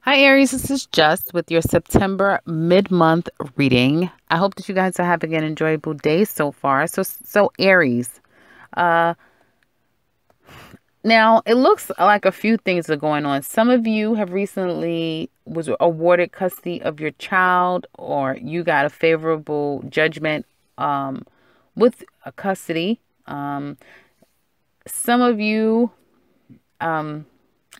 Hi, Aries. This is Just with your September mid-month reading. I hope that you guys are having an enjoyable day so far. So Aries. Uh, Now it looks like a few things are going on. Some of you have recently was awarded custody of your child, or you got a favorable judgment um, with a custody. Some of you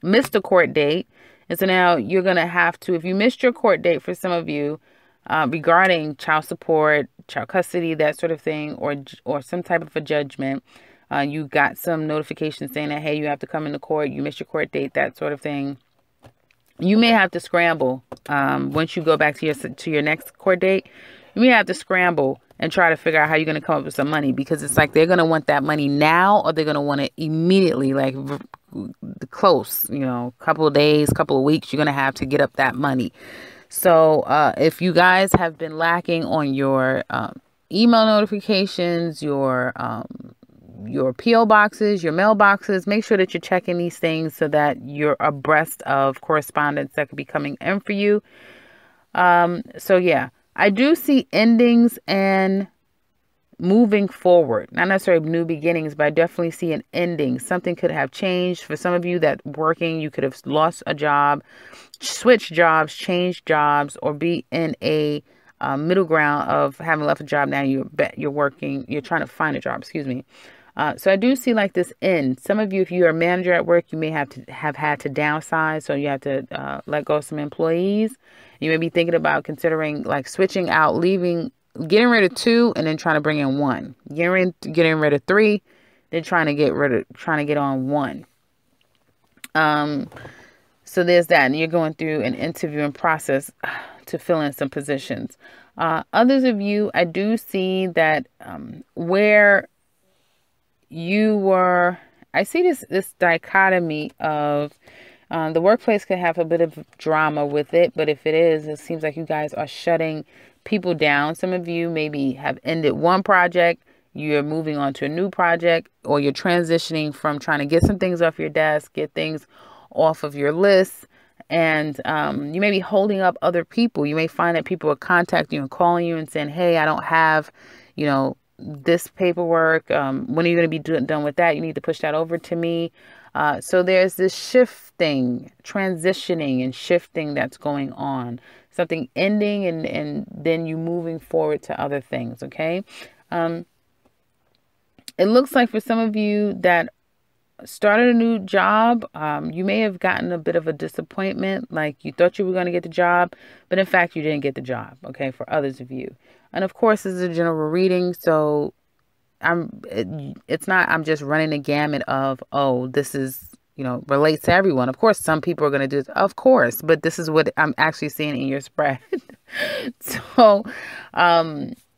missed a court date. And so now you're going to have to, if you missed your court date for some of you regarding child support, child custody, that sort of thing, or some type of a judgment, you got some notification saying that, hey, you have to come into court, you missed your court date, that sort of thing. You may have to scramble once you go back to your next court date. You may have to scramble and try to figure out how you're going to come up with some money, because it's like they're going to want that money now, or they're going to want it immediately, like close, couple of days, couple of weeks. You're going to have to get up that money. So if you guys have been lacking on your email notifications, your PO boxes, your mailboxes, make sure that you're checking these things so that you're abreast of correspondence that could be coming in for you. So yeah, I do see endings and moving forward, not necessarily new beginnings, but I definitely see an ending. Something could have changed. For some of you that working, you could have lost a job, switched jobs, changed jobs, or be in a middle ground of having left a job. Now you're working, you're trying to find a job, excuse me. So I do see like this end. Some of you, if you're a manager at work, you may have had to downsize. So you have to let go of some employees. You may be thinking about considering like switching out, leaving, getting rid of two, and then trying to bring in one. Getting rid of three, then trying to get on one. So there's that, and you're going through an interviewing process to fill in some positions. Others of you, I do see that where you were, I see this dichotomy of the workplace could have a bit of drama with it, but if it is, it seems like you guys are shutting people down. Some of you maybe have ended one project, you're moving on to a new project, or you're transitioning from trying to get some things off your desk, get things off of your list, and you may be holding up other people. You may find that people are contacting you and calling you and saying, hey, I don't have, this paperwork. When are you going to be done with that? You need to push that over to me. So there's this shifting, transitioning and shifting that's going on. Something ending and then you moving forward to other things, okay? It looks like for some of you that started a new job, you may have gotten a bit of a disappointment, like you thought you were going to get the job, but in fact you didn't get the job, okay, for others of you. And of course, this is a general reading, so it's not, I'm just running a gamut of, oh, this is, relates to everyone. Of course, some people are going to do this, of course, but this is what I'm actually seeing in your spread. So,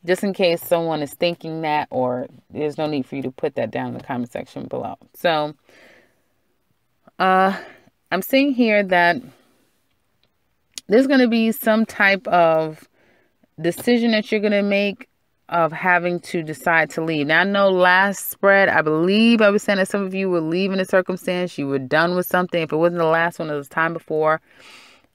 just in case someone is thinking that, or there's no need for you to put that down in the comment section below. So, I'm seeing here that there's going to be some type of decision that you're going to make of having to decide to leave. Now, I know last spread, I believe I was saying that some of you were leaving a circumstance. You were done with something. If it wasn't the last one, it was time before.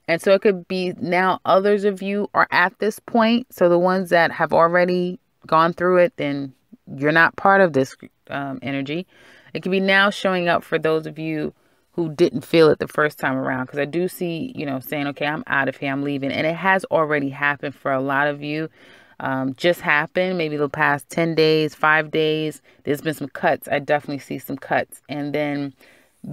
And so it could be now others of you are at this point. So the ones that have already gone through it, then you're not part of this energy. It could be now showing up for those of you who didn't feel it the first time around. Because I do see, saying, okay, I'm out of here, I'm leaving. And it has already happened for a lot of you. Just happened maybe the past 10 days, 5 days. There's been some cuts. I definitely see some cuts. And then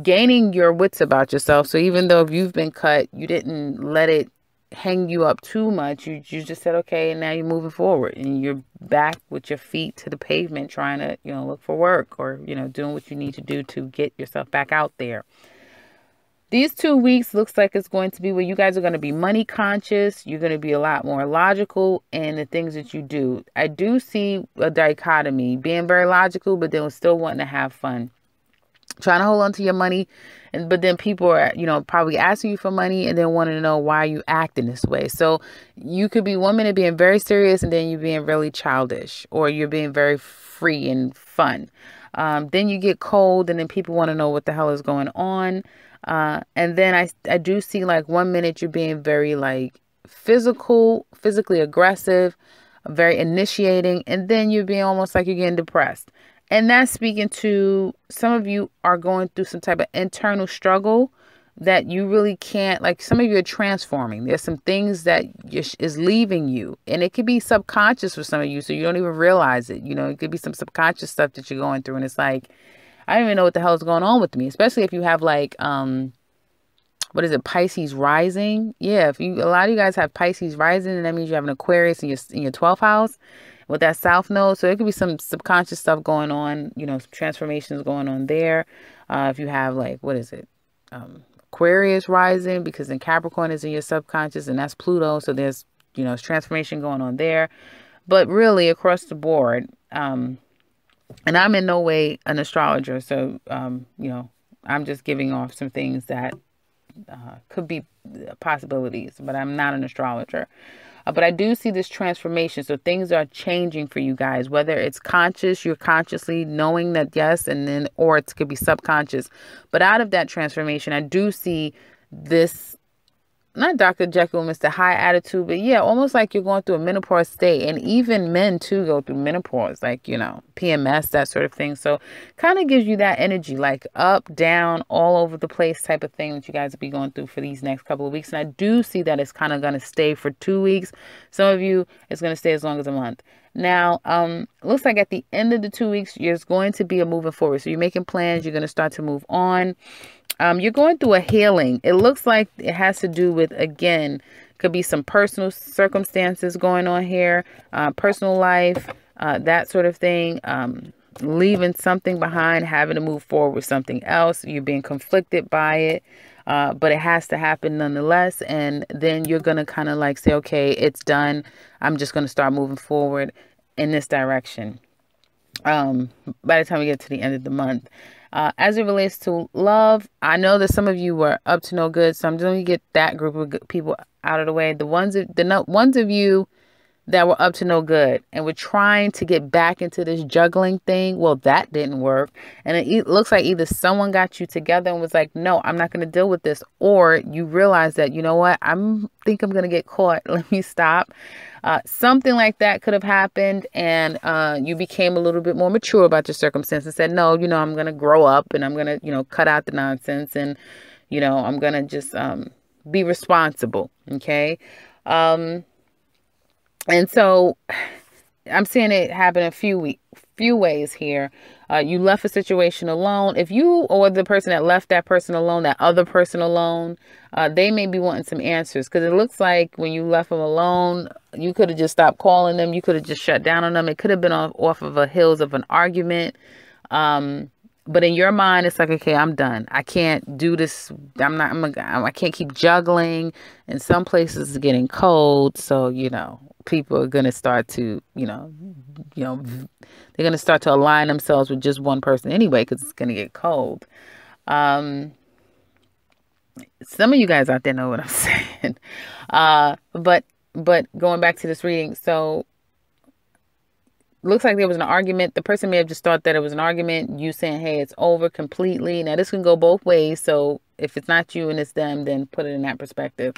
gaining your wits about yourself. So even though if you've been cut, you didn't let it hang you up too much. You just said, okay, and now you're moving forward and you're back with your feet to the pavement trying to, look for work or, doing what you need to do to get yourself back out there. These 2 weeks looks like it's going to be where you guys are going to be money conscious. You're going to be a lot more logical in the things that you do. I do see a dichotomy, being very logical, but then still wanting to have fun. Trying to hold on to your money, but then people are, probably asking you for money and then wanting to know why you acting this way. So you could be 1 minute being very serious and then you're being really childish, or you're being very free and fun. Then you get cold and then people want to know what the hell is going on. And then I do see like 1 minute you're being very like physically aggressive, very initiating, and then you're being almost like you're getting depressed. And that's speaking to some of you are going through some type of internal struggle that you really can't, like some of you are transforming. There's some things that is leaving you, and it could be subconscious for some of you, so you don't even realize it. You know, it could be some subconscious stuff that you're going through, and it's like, I don't even know what the hell is going on with me, especially if you have like, what is it, Pisces rising? Yeah, if you, a lot of you guys have Pisces rising, and that means you have an Aquarius in your 12th house with that South Node. So it could be some subconscious stuff going on, you know, some transformations going on there. If you have like, what is it? Aquarius rising, because then Capricorn is in your subconscious, and that's Pluto. So there's, you know, transformation going on there. But really across the board, and I'm in no way an astrologer. So, you know, I'm just giving off some things that could be possibilities, but I'm not an astrologer. But I do see this transformation. So things are changing for you guys, whether it's conscious, you're consciously knowing that, yes, and then, or it could be subconscious. But out of that transformation, I do see this, not Dr. Jekyll, Mr. High Attitude, but yeah, almost like you're going through a menopause state. And even men too go through menopause, like, you know, PMS, that sort of thing. So kind of gives you that energy, like up, down, all over the place type of thing that you guys will be going through for these next couple of weeks. And I do see that it's kind of going to stay for 2 weeks. Some of you, it's going to stay as long as a month. Now, looks like at the end of the 2 weeks, there's going to be a moving forward. So you're making plans, you're going to start to move on. You're going through a healing. It looks like it has to do with, again, could be some personal circumstances going on here, personal life, that sort of thing, leaving something behind, having to move forward with something else. You're being conflicted by it, but it has to happen nonetheless. And then you're going to kind of like say, okay, it's done. I'm just going to start moving forward in this direction. By the time we get to the end of the month. As it relates to love, I know that some of you were up to no good, so I'm just going to get that group of people out of the way. The ones of you that were up to no good and were trying to get back into this juggling thing, well, that didn't work. And it looks like either someone got you together and was like, no, I'm not going to deal with this. Or you realize that, you know what, think I'm going to get caught. Let me stop. Something like that could have happened, and you became a little bit more mature about your circumstances and said, no, you know, I'm going to grow up, and I'm going to, you know, cut out the nonsense, and, you know, I'm going to just be responsible. Okay. And so I'm seeing it happen a few ways here. You left a situation alone. If you or the person that left that person alone, that other person alone, they may be wanting some answers, because it looks like when you left them alone, you could have just stopped calling them. You could have just shut down on them. It could have been off of a hills of an argument. But in your mind, it's like, okay, I'm done. I can't do this. I can't keep juggling. In some places it's getting cold. So, you know, people are going to start to, you know, they're going to start to align themselves with just one person anyway, because it's going to get cold. Some of you guys out there know what I'm saying. But going back to this reading, so looks like there was an argument. The person may have just thought that it was an argument. You saying, hey, it's over completely. Now, this can go both ways. So if it's not you and it's them, then put it in that perspective.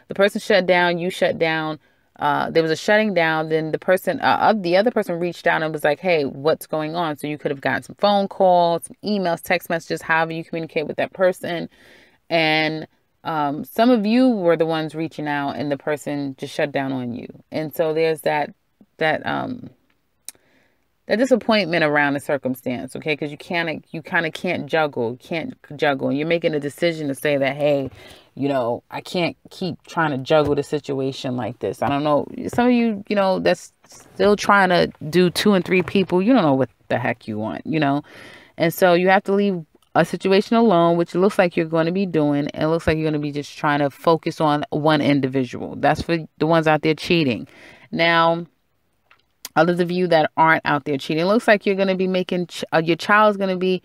The person shut down. You shut down. There was a shutting down. Then the person, the other person reached out and was like, hey, what's going on? So you could have gotten some phone calls, some emails, text messages, however you communicate with that person. And some of you were the ones reaching out, and the person just shut down on you. And so there's that disappointment around the circumstance, okay? Because you kind of can't juggle. And you're making a decision to say that, hey, you know, I can't keep trying to juggle the situation like this. I don't know. Some of you, you know, that's still trying to do 2 and 3 people. You don't know what the heck you want, you know? And so you have to leave a situation alone, which looks like you're going to be doing. And it looks like you're going to be just trying to focus on one individual. That's for the ones out there cheating. Now, others of you that aren't out there cheating, it looks like you're going to be making, your child's going to be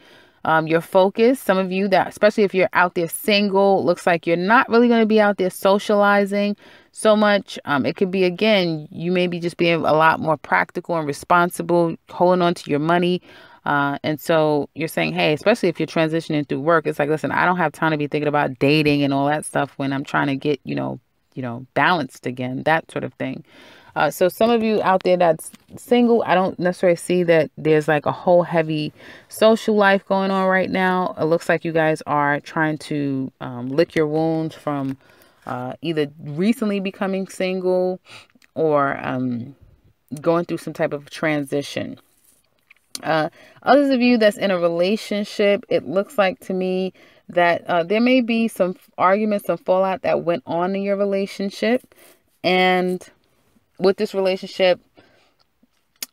your focus. Some of you that, especially if you're out there single, looks like you're not really going to be out there socializing so much. It could be, again, you may be just being a lot more practical and responsible, holding on to your money. And so you're saying, hey, especially if you're transitioning through work, it's like, listen, I don't have time to be thinking about dating and all that stuff when I'm trying to get, balanced again, that sort of thing. So some of you out there that's single, I don't necessarily see that there's like a whole heavy social life going on right now. It looks like you guys are trying to lick your wounds from either recently becoming single or going through some type of transition. Others of you that's in a relationship, it looks like to me that there may be some arguments, some fallout that went on in your relationship. And with this relationship,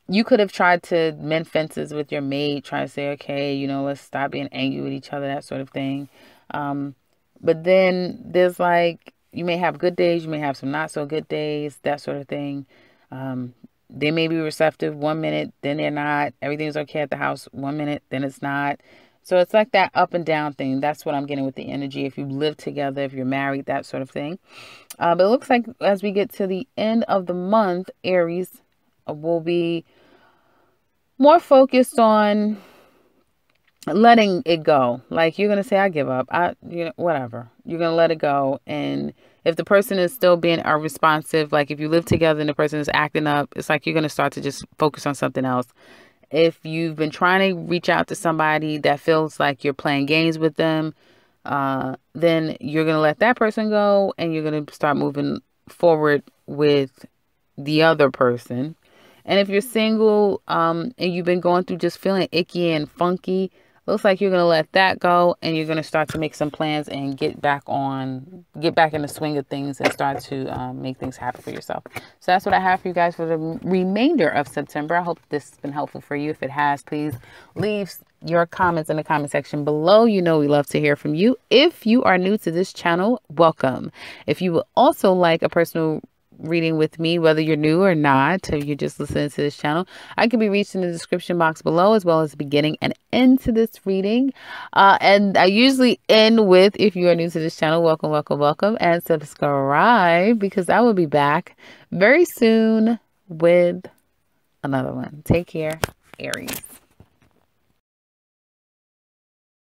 you could have tried to mend fences with your mate, try to say, okay, let's stop being angry with each other, that sort of thing. But then there's like, you may have good days, you may have some not so good days, that sort of thing. They may be receptive 1 minute, then they're not. Everything's okay at the house 1 minute, then it's not. So it's like that up and down thing. That's what I'm getting with the energy. If you live together, if you're married, that sort of thing. But it looks like as we get to the end of the month, Aries will be more focused on letting it go. Like you're going to say, I give up. Whatever. You're going to let it go. And if the person is still being unresponsive, like if you live together and the person is acting up, it's like you're going to start to just focus on something else. If you've been trying to reach out to somebody that feels like you're playing games with them, then you're going to let that person go and you're going to start moving forward with the other person. And if you're single, and you've been going through just feeling icky and funky, looks like you're going to let that go and you're going to start to make some plans and get back in the swing of things and start to make things happen for yourself. So that's what I have for you guys for the remainder of September. I hope this has been helpful for you. If it has, please leave your comments in the comment section below. We love to hear from you. If you are new to this channel, welcome. If you would also like a personal reading with me, whether you're new or not, or you're just listening to this channel, I can be reached in the description box below, as well as the beginning and end to this reading. And I usually end with, if you are new to this channel, welcome, welcome, welcome, and subscribe, because I will be back very soon with another one. Take care, Aries.